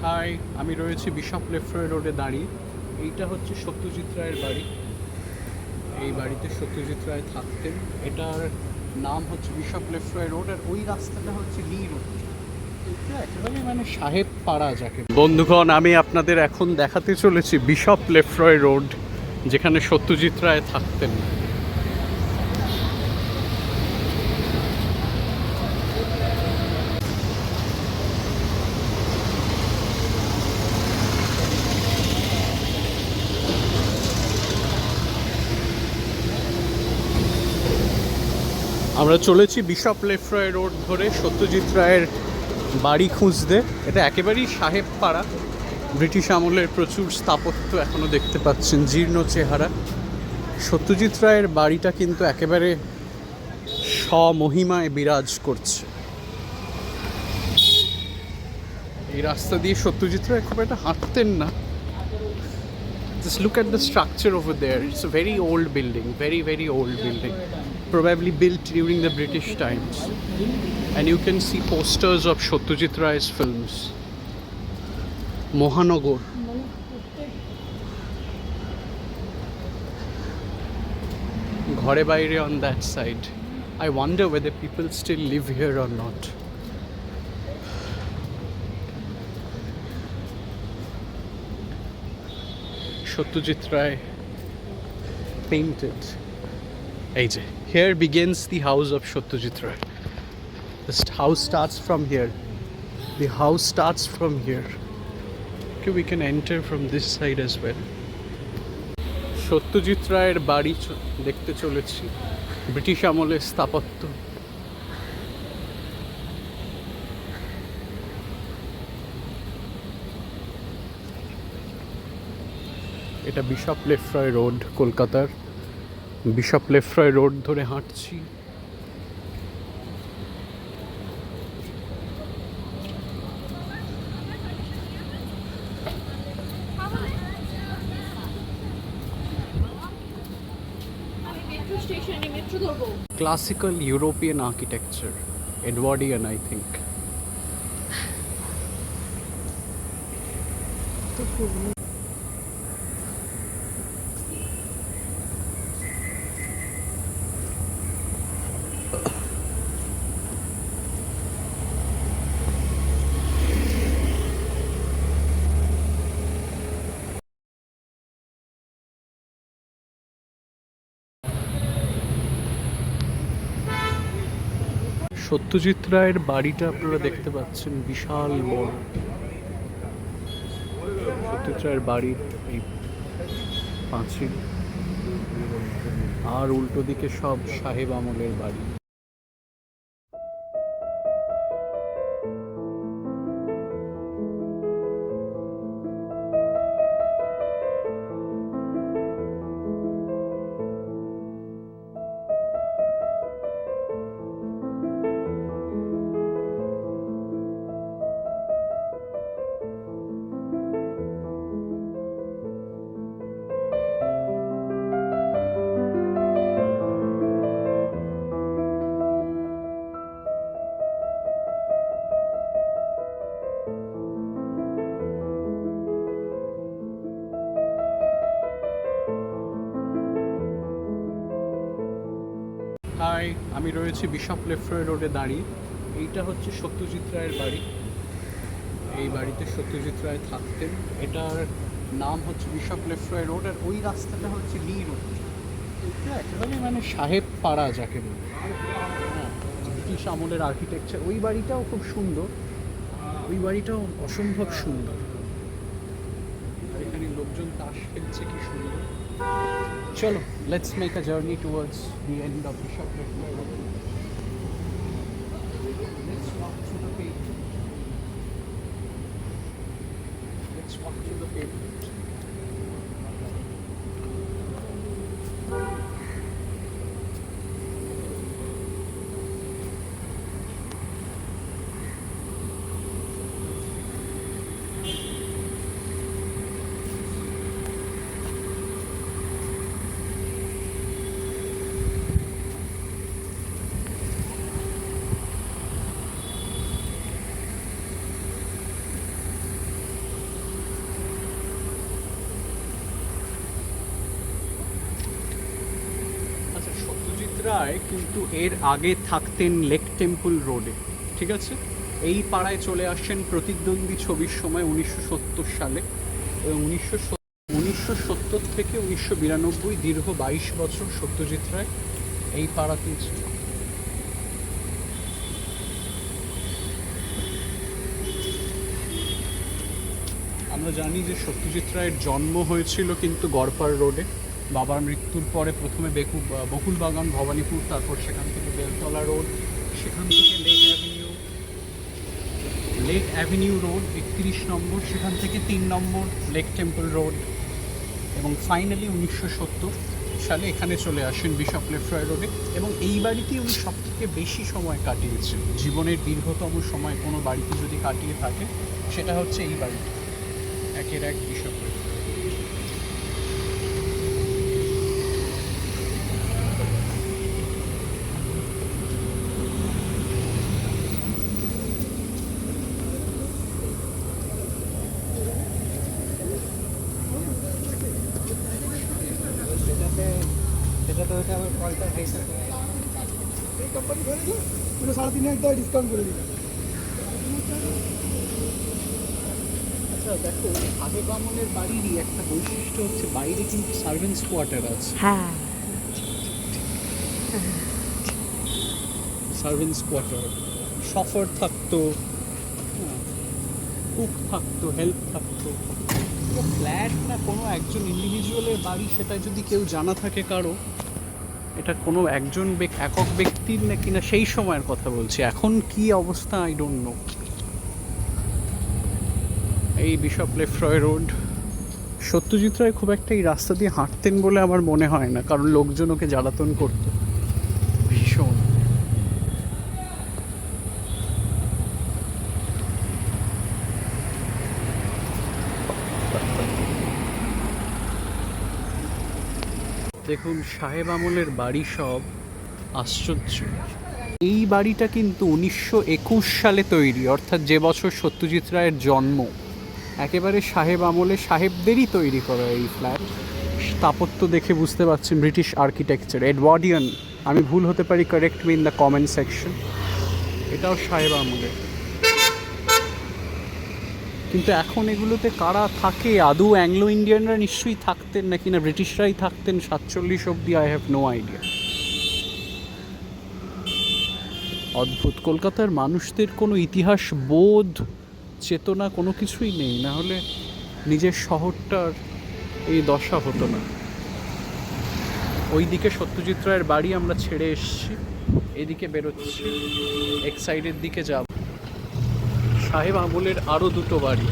High, আমি রয়েছি bishop Lefroy রোডে দাঁড়িয়ে। এইটা হচ্ছে সত্যজিৎ রায়ের বাড়ি। এই বাড়িতে সত্যজিৎ রায় থাকতেন। এটার নাম হচ্ছে বিশপ লেফ্রয় রোড, আর ওই রাস্তাটা হচ্ছে লি রোড। এটা একেবারে মানে সাহেব পাড়া যাকে। বন্ধুগণ, আমি আপনাদের এখন দেখাতে চলেছি বিশপ লেফ্রয় রোড, যেখানে সত্যজিৎ রায় থাকতেন। আমরা চলেছি বিশপ লেফ্রয় রোড ধরে সত্যজিৎ রায়ের বাড়ি খুঁজতে। এটা একেবারেই সাহেব পাড়া। ব্রিটিশ আমলের প্রচুর স্থাপত্য এখনও দেখতে পাচ্ছেন, জীর্ণ চেহারা। সত্যজিৎ রায়ের বাড়িটা কিন্তু একেবারে স্বমহিমায় বিরাজ করছে। এই রাস্তা দিয়ে সত্যজিৎ রায় খুব একটা হাঁটতেন না। Just look at the structure over there. It's a very old building, very old building. Probably built during the British times. And you can see posters of Satyajit Ray's films. Mohanagar. Ghore Baire on that side. I wonder whether people still live here or not. Satyajit Ray painted. Here begins the house of Satyajit Ray. The house starts from here. The house starts from here. Okay, we can enter from this side as well. Satyajit রায়ের বাড়ি দেখতে চলেছি। British আমলের স্থাপত্য। এটা bishop Lefroy road, কলকাতার bishop Lefroy road ধরে হাঁটছি। Classical European architecture, Edwardian, I think. Satyajit রায়ের বাড়িটা আপনারা দেখতে পাচ্ছেন, বিশাল বড়। সত্যজিৎ রায়ের বাড়ির এই পাঁচিল, আর উল্টো দিকে সব সাহেব আমলের বাড়ি। হাই, আমি রয়েছি বিশপ লেফ্রয় রোডে দাঁড়িয়ে। এইটা হচ্ছে সত্যজিৎ রায়ের বাড়ি। এই বাড়িতে সত্যজিৎ রায় থাকতেন। এটার নাম হচ্ছে বিশপ লেফ্রয় রোড, আর ওই রাস্তাটা হচ্ছে লি রোড। এটা একেবারে মানে সাহেব পাড়া যাকে বলে। হ্যাঁ, ব্রিটিশ আমলের আর্কিটেকচার। ওই বাড়িটাও খুব সুন্দর, ওই বাড়িটাও অসম্ভব সুন্দর। আর এখানে লোকজন তাস খেলছে, কি সুন্দর। চলো, let's make a journey towards the end of Bishop Leclerc Road. Let's walk through the pavement. Let's walk through the pavement. রায় কিন্তু এর আগে থাকতেন লেক টেম্পল রোডে, ঠিক আছে। এই পাড়ায় চলে আসেন প্রতিদ্বন্দ্বী ছবির সময় 1970 সালে, এবং 1970 থেকে 1992 দীর্ঘ 22 বছর সত্যজিৎ রায় এই পাড়াতেই ছিল। আমরা জানি যে সত্যজিৎ রায়ের জন্ম হয়েছিল কিন্তু গড়পাড় রোডে। বাবার মৃত্যুর পরে প্রথমে বকুলবাগান, ভবানীপুর, তারপর সেখান থেকে বেলতলা রোড, সেখান থেকে লেক অ্যাভিনিউ রোড 31 নম্বর, সেখান থেকে 3 নম্বর লেক টেম্পল রোড, এবং ফাইনালি 1970 সালে এখানে চলে আসেন বিশপ লেফ্রয় রোডে। এবং এই বাড়িতেই উনি সবথেকে বেশি সময় কাটিয়েছেন। জীবনের দীর্ঘতম সময় কোনো বাড়িতে যদি কাটিয়ে থাকে সেটা হচ্ছে এই বাড়িতে, একের এক বিশপ লেফ্রয়। সেটা তো হচ্ছে আমার কলটা খাইছে এই কোম্পানি করে দিল পুরো 3.5 ডিসকাউন্ট করে দিল। আচ্ছা দেখো, আগে বামনের বাড়িরই একটা বৈশিষ্ট্য হচ্ছে বাইরে কিন্তু সার্ভেন্টস কোয়ার্টার আছে। হ্যাঁ, সার্ভেন্টস কোয়ার্টার, শফার থাকতো, কুক থাকতো, হেল্প থাকতো। ফ্ল্যাট না কোনো একজন ইন্ডিভিজুয়ালের বাড়ি, সেটা যদি কেউ জানা থাকে কারো, এটা কোনো একজন একক ব্যক্তির নাকি না সেই সময়ের কথা বলছি, এখন কি অবস্থা আই ডোন্ট নো। এই bishop Lefroy road. Satyajit Ray খুব একটা এই রাস্তা দিয়ে হাঁটতেন বলে আমার মনে হয় না, কারণ লোকজন ওকে জ্বালাতন করতো ভীষণ। দেখুন সাহেব আমলের বাড়ি সব আশ্চর্য। এই বাড়িটা কিন্তু 1921 সালে তৈরি, অর্থাৎ যে বছর সত্যজিৎ রায়ের জন্ম। একেবারে সাহেব আমলে সাহেবদেরই তৈরি করা এই ফ্ল্যাট। স্থাপত্য দেখে বুঝতে পারছেন ব্রিটিশ আর্কিটেকচার, এডওয়ার্ডিয়ান। আমি ভুল হতে পারি, correct me in the comment section. এটাও সাহেব আমলে। কিন্তু এখন এগুলোতে কারা থাকে? আদৌ অ্যাংলো ইন্ডিয়ানরা নিশ্চয়ই থাকতেন নাকি না ব্রিটিশরাই থাকতেন 47 অবধি, আই হ্যাভ নো আইডিয়া। অদ্ভুত, কলকাতার মানুষদের কোনো ইতিহাস বোধ, চেতনা কোনো কিছুই নেই, না হলে নিজের শহরটার এই দশা হতো না। ওইদিকে সত্যজিৎ রায়ের বাড়ি আমরা ছেড়ে এসেছি, এদিকে বেরোচ্ছি, এক সাইডের দিকে যাব। সাহেব আমলের আরও দুটো বাড়ি।